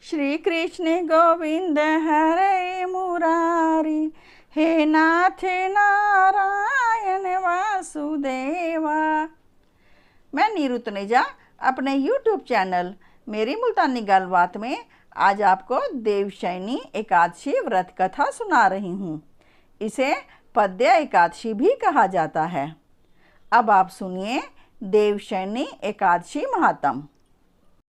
श्री कृष्ण गोविंद हरे मुरारी, हे नाथ नारायण वासुदेवा। मैं नीरू तनेजा अपने YouTube channel मेरी मुल्तानी गलबात में आज आपको देवशयनी एकादशी व्रत कथा सुना रही हूँ। इसे पद्य एकादशी भी कहा जाता है। अब आप सुनिए देवशयनी एकादशी महात्म।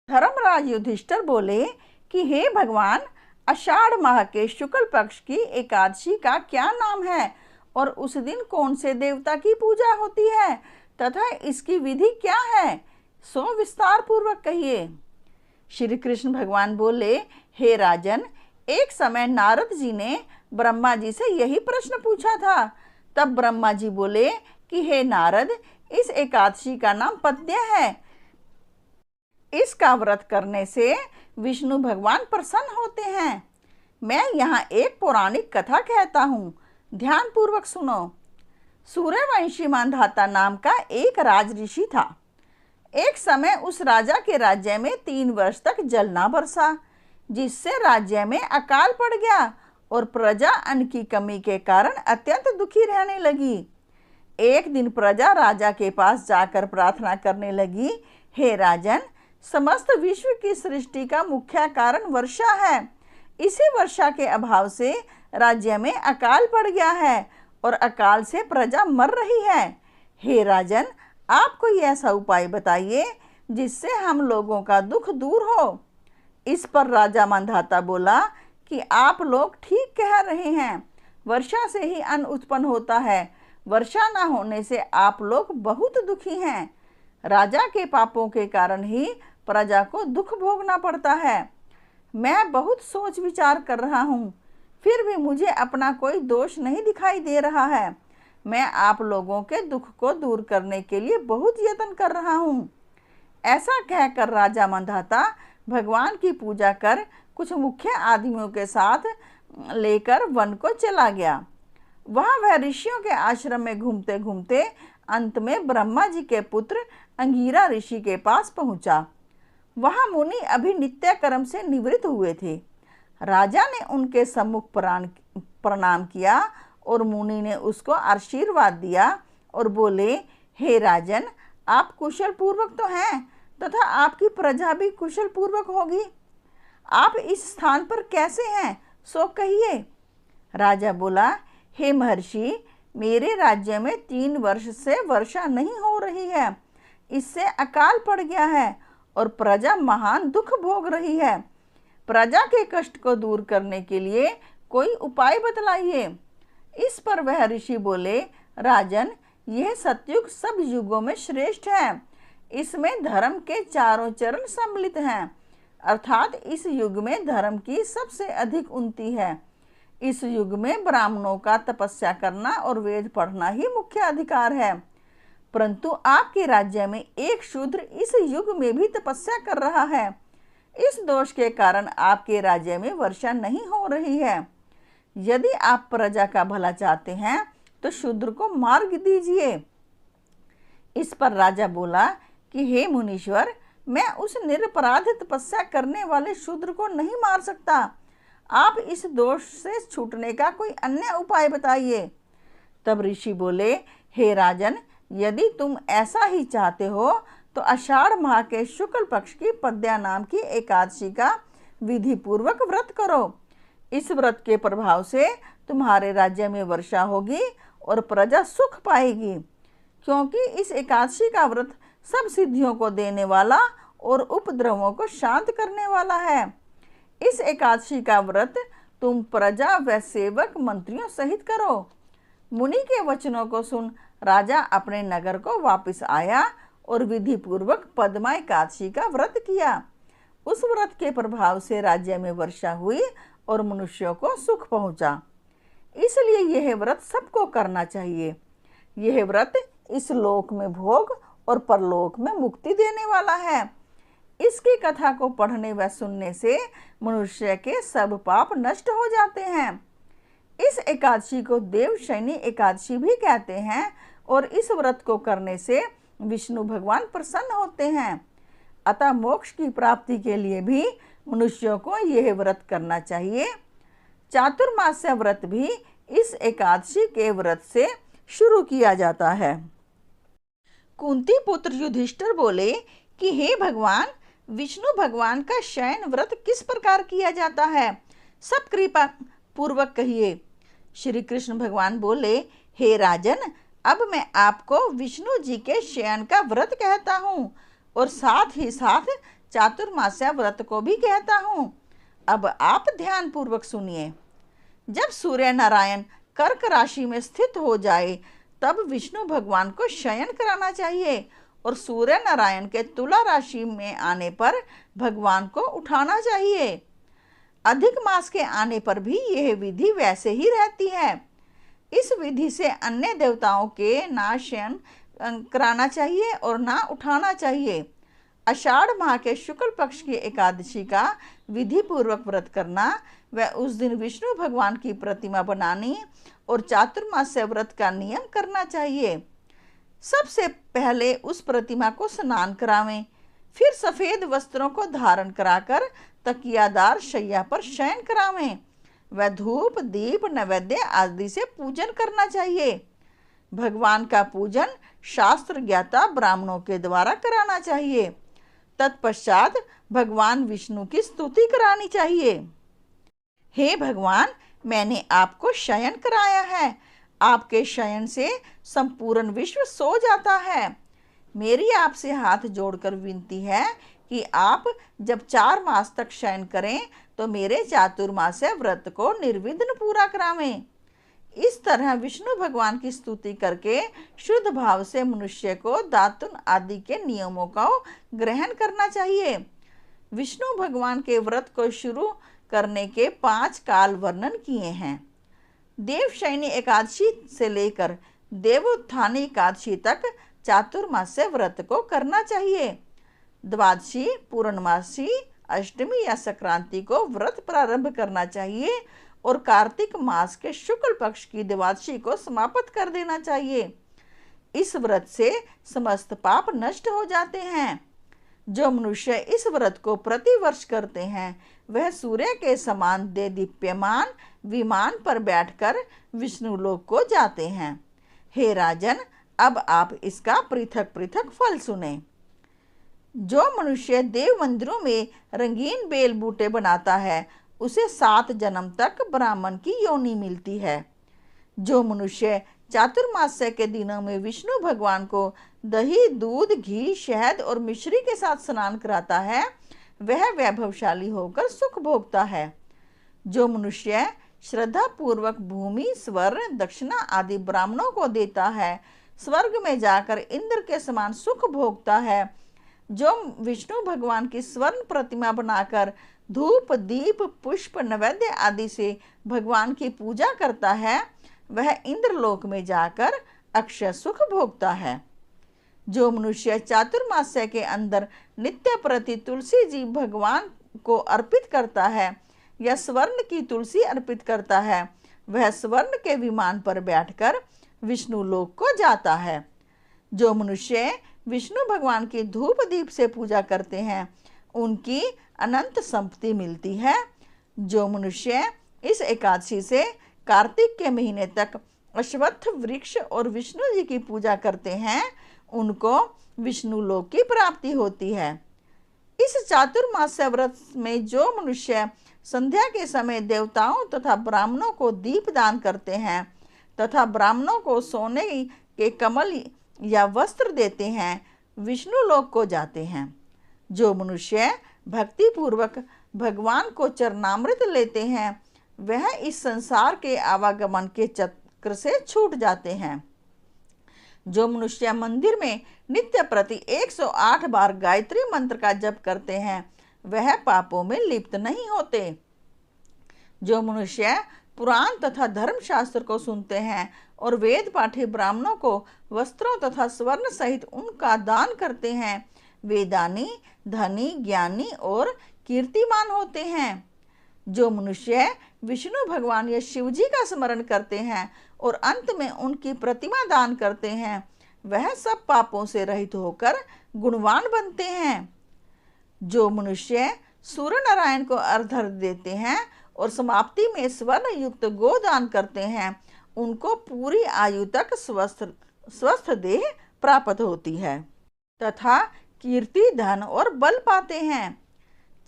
धर्मराज युधिष्ठिर बोले कि हे भगवान, आषाढ़ माह के शुक्ल पक्ष की एकादशी का क्या नाम है और उस दिन कौन से देवता की पूजा होती है तथा इसकी विधि क्या है, सो विस्तार पूर्वक कहिए। श्री कृष्ण भगवान बोले, हे राजन, एक समय नारद जी ने ब्रह्मा जी से यही प्रश्न पूछा था। तब ब्रह्मा जी बोले कि हे नारद, इस एकादशी का नाम पद्य है। इसका व्रत करने से विष्णु भगवान प्रसन्न होते हैं। मैं यहाँ एक पौराणिक कथा कहता हूँ, ध्यान पूर्वक सुनो। सूर्यवंशी मांधाता नाम का एक राज ऋषि था। एक समय उस राजा के राज्य में 3 वर्ष तक जल ना बरसा, जिससे राज्य में अकाल पड़ गया और प्रजा अन्न की कमी के कारण अत्यंत दुखी रहने लगी। एक दिन प्रजा राजा के पास जाकर प्रार्थना करने लगी, हे राजन, समस्त विश्व की सृष्टि का मुख्य कारण वर्षा है। इसी वर्षा के अभाव से राज्य में अकाल पड़ गया है और अकाल से प्रजा मर रही है। हे राजन, आप कोई ऐसा उपाय बताइए जिससे हम लोगों का दुख दूर हो। इस पर राजा मांधाता बोला कि आप लोग ठीक कह रहे हैं, वर्षा से ही अन्न उत्पन्न होता है। वर्षा न होने से आप लोग बहुत दुखी हैं। राजा के पापों के कारण ही प्रजा को दुख भोगना पड़ता है। मैं बहुत सोच विचार कर रहा हूँ, फिर भी मुझे अपना कोई दोष नहीं दिखाई दे रहा है। मैं आप लोगों के दुख को दूर करने के लिए बहुत यत्न कर रहा हूँ। ऐसा कहकर राजा मांधाता भगवान की पूजा कर कुछ मुख्य आदमियों के साथ लेकर वन को चला गया। वहाँ वह ऋषियों के आश्रम में घूमते घूमते अंत में ब्रह्मा जी के पुत्र अंगिरा ऋषि के पास पहुँचा। वहाँ मुनि अभी नित्य कर्म से निवृत्त हुए थे। राजा ने उनके सम्मुख प्रणाम किया और मुनि ने उसको आशीर्वाद दिया और बोले, हे राजन, आप कुशल पूर्वक तो हैं तथा आपकी प्रजा भी कुशल पूर्वक होगी। आप इस स्थान पर कैसे हैं, सो कहिए। राजा बोला, हे महर्षि, मेरे राज्य में 3 वर्ष से वर्षा नहीं हो रही है। इससे अकाल पड़ गया है और प्रजा महान दुख भोग रही है। प्रजा के कष्ट को दूर करने के लिए कोई उपाय बतलाइए। इस पर वह ऋषि बोले, राजन, यह सतयुग सब युगों में श्रेष्ठ है। इसमें धर्म के चारों चरण सम्मिलित हैं, अर्थात इस युग में धर्म की सबसे अधिक उन्नति है। इस युग में ब्राह्मणों का तपस्या करना और वेद पढ़ना ही मुख्य अधिकार है। परंतु आपके राज्य में एक शूद्र इस युग में भी तपस्या कर रहा है। इस दोष के कारण आपके राज्य में वर्षा नहीं हो रही है। यदि आप प्रजा का भला चाहते हैं तो शूद्र को मार दीजिए। इस पर राजा बोला कि हे मुनीश्वर, मैं उस निरपराध तपस्या करने वाले शूद्र को नहीं मार सकता। आप इस दोष से छूटने का कोई अन्य उपाय बताइए। तब ऋषि बोले, हे राजन, यदि तुम ऐसा ही चाहते हो तो आषाढ़ माह के शुक्ल पक्ष की पद्या नाम की एकादशी का विधि पूर्वक व्रत करो। इस व्रत के प्रभाव से तुम्हारे राज्य में वर्षा होगी और प्रजा सुख पाएगी, क्योंकि इस एकादशी का व्रत सब सिद्धियों को देने वाला और उपद्रवों को शांत करने वाला है। इस एकादशी का व्रत तुम प्रजा व सेवक मंत्रियों सहित करो। मुनि के वचनों को सुन राजा अपने नगर को वापस आया और विधि पूर्वक पद्मा एकादशी का व्रत किया। उस व्रत के प्रभाव से राज्य में वर्षा हुई और मनुष्यों को सुख पहुंचा। इसलिए यह व्रत सबको करना चाहिए। यह व्रत इस लोक में भोग और परलोक में मुक्ति देने वाला है। इसकी कथा को पढ़ने व सुनने से मनुष्य के सब पाप नष्ट हो जाते हैं। इस एकादशी को देवशयनी एकादशी भी कहते हैं और इस व्रत को करने से विष्णु भगवान प्रसन्न होते हैं। अतः मोक्ष की प्राप्ति के लिए भी मनुष्यों को यह व्रत करना चाहिए। चातुर्मास्य व्रत भी इस एकादशी के व्रत से शुरू किया जाता है। कुंती पुत्र युधिष्ठिर बोले कि हे भगवान, विष्णु भगवान का शयन व्रत किस प्रकार किया जाता है, सब कृपा पूर्वक कहिए। श्री कृष्ण भगवान बोले, हे राजन, अब मैं आपको विष्णु जी के शयन का व्रत कहता हूँ और साथ ही साथ चातुर्मास्य व्रत को भी कहता हूँ। अब आप ध्यान पूर्वक सुनिए। जब सूर्य नारायण कर्क राशि में स्थित हो जाए तब विष्णु भगवान को शयन कराना चाहिए और सूर्य नारायण के तुला राशि में आने पर भगवान को उठाना चाहिए। अधिक मास के आने पर भी यह विधि वैसे ही रहती है। इस विधि से अन्य देवताओं के ना शयन कराना चाहिए और ना उठाना चाहिए। आषाढ़ माह के शुक्ल पक्ष की एकादशी का विधि पूर्वक व्रत करना व उस दिन विष्णु भगवान की प्रतिमा बनानी और चातुर्मास्य व्रत का नियम करना चाहिए। सबसे पहले उस प्रतिमा को स्नान करावें, फिर सफेद वस्त्रों को धारण कराकर तकियादार शैया पर शयन करावें व धूप दीप नैवेद्य आदि से पूजन करना चाहिए। भगवान का पूजन शास्त्र ज्ञाता ब्राह्मणों के द्वारा कराना चाहिए। तत्पश्चात भगवान विष्णु की स्तुति करानी चाहिए। हे भगवान, मैंने आपको शयन कराया है। आपके शयन से संपूर्ण विश्व सो जाता है। मेरी आपसे हाथ जोड़कर विनती है कि आप जब 4 मास तक शयन करें तो मेरे चातुर्मास्य व्रत को निर्विघ्न पूरा करावें। इस तरह विष्णु भगवान की स्तुति करके शुद्ध भाव से मनुष्य को दातुन आदि के नियमों का ग्रहण करना चाहिए। विष्णु भगवान के व्रत को शुरू करने के 5 काल वर्णन किए हैं। देवशयनी एकादशी से लेकर देवोत्थानी एकादशी तक चातुर्मास्य व्रत को करना चाहिए। द्वादशी, पूर्णमासी, अष्टमी या संक्रांति को व्रत प्रारंभ करना चाहिए और कार्तिक मास के शुक्ल पक्ष की द्वादशी को समाप्त कर देना चाहिए। इस व्रत से समस्त पाप नष्ट हो जाते हैं। जो मनुष्य इस व्रत को प्रतिवर्ष करते हैं वह सूर्य के समान देदीप्यमान विमान पर बैठकर विष्णु लोक को जाते हैं। हे राजन, अब आप इसका पृथक पृथक फल सुने। जो मनुष्य देव मंदिरों में रंगीन बेल बूटे बनाता है उसे 7 जन्म तक ब्राह्मण की योनि मिलती है। जो मनुष्य चातुर्मास्य के दिनों में विष्णु भगवान को दही, दूध, घी, शहद और मिश्री के साथ स्नान कराता है वह वैभवशाली होकर सुख भोगता है। जो मनुष्य श्रद्धा पूर्वक भूमि, स्वर्ण, दक्षिणा आदि ब्राह्मणों को देता है स्वर्ग में जाकर इंद्र के समान सुख भोगता है। जो विष्णु भगवान की स्वर्ण प्रतिमा बनाकर धूप, दीप, पुष्प, नैवेद्य आदि से भगवान की पूजा करता है वह इंद्रलोक में जाकर अक्षय सुख भोगता है। जो मनुष्य चातुर्मास्य के अंदर नित्य प्रति तुलसी जी भगवान को अर्पित करता है या स्वर्ण की तुलसी अर्पित करता है वह स्वर्ण के विमान पर बैठकर विष्णु लोक को जाता है। जो मनुष्य विष्णु भगवान की धूप दीप से पूजा करते हैं उनकी अनंत संपत्ति मिलती है। जो मनुष्य इस एकादशी से कार्तिक के महीने तक अश्वत्थ वृक्ष और विष्णु जी की पूजा करते हैं उनको विष्णु लोक की प्राप्ति होती है। इस चातुर्मास्य व्रत में जो मनुष्य संध्या के समय देवताओं तथा ब्राह्मणों को दीप दान करते हैं तथा ब्राह्मणों को सोने के कमल या वस्त्र देते हैं विष्णु लोक को जाते हैं। जो मनुष्य भक्ति पूर्वक भगवान को चरणामृत लेते हैं वह इस संसार के आवागमन के चक्र से छूट जाते हैं। जो मनुष्य मंदिर में नित्य प्रति 108 बार गायत्री मंत्र का जप करते हैं वह पापों में लिप्त नहीं होते। जो मनुष्य पुराण तथा धर्मशास्त्र को सुनते हैं और वेद पाठी ब्राह्मणों को वस्त्रों तथा स्वर्ण सहित उनका दान करते हैं वे दानी, धनी, ज्ञानी और कीर्तिमान होते हैं। जो मनुष्य विष्णु भगवान या शिव जी का स्मरण करते हैं और अंत में उनकी प्रतिमा दान करते हैं वह सब पापों से रहित होकर गुणवान बनते हैं। जो मनुष्य सूर्य नारायण को अर्घ्य देते हैं और समाप्ति में स्वर्ण युक्त गोदान करते हैं, उनको पूरी आयु तक स्वस्थ देह प्राप्त होती है तथा कीर्ति, धन और बल पाते हैं।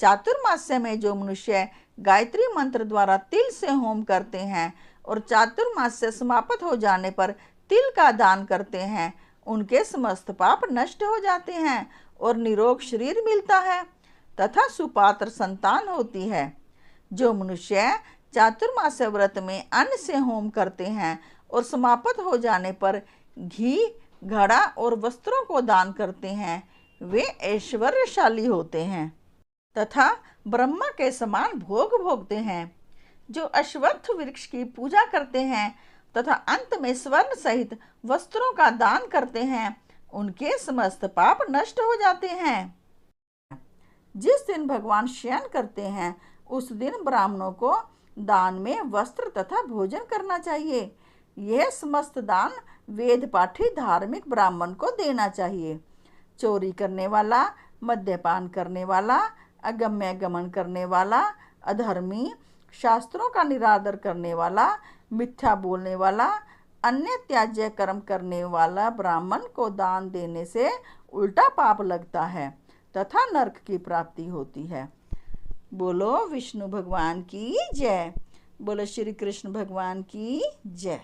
चातुर्मास्य में जो मनुष्य गायत्री मंत्र द्वारा तिल से होम करते हैं और चातुर्मास्य समाप्त हो जाने पर तिल का दान करते हैं, उनके समस्त पाप नष्ट हो जाते हैं और निरोग शरीर मिलता है तथा सुपात्र संतान होती है। जो मनुष्य चातुर्मास्य व्रत में अन्न से होम करते हैं और समाप्त हो जाने पर घी, घड़ा और वस्त्रों को दान करते हैं, वे ऐश्वर्यशाली होते हैं तथा ब्रह्मा के समान भोग भोगते हैं। जो अश्वत्थ वृक्ष की पूजा करते हैं तथा अंत में स्वर्ण सहित वस्त्रों का दान करते हैं, उनके समस्त पाप नष्ट हो जाते हैं। जिस दिन भगवान शयन करते हैं उस दिन ब्राह्मणों को दान में वस्त्र तथा भोजन करना चाहिए। यह समस्त दान वेद पाठी धार्मिक ब्राह्मण को देना चाहिए। चोरी करने वाला, मद्यपान करने वाला, अगम्य गमन करने वाला, अधर्मी, शास्त्रों का निरादर करने वाला, मिथ्या बोलने वाला, अन्य त्याज्य कर्म करने वाला ब्राह्मण को दान देने से उल्टा पाप लगता है तथा नरक की प्राप्ति होती है। बोलो विष्णु भगवान की जय। बोलो श्री कृष्ण भगवान की जय।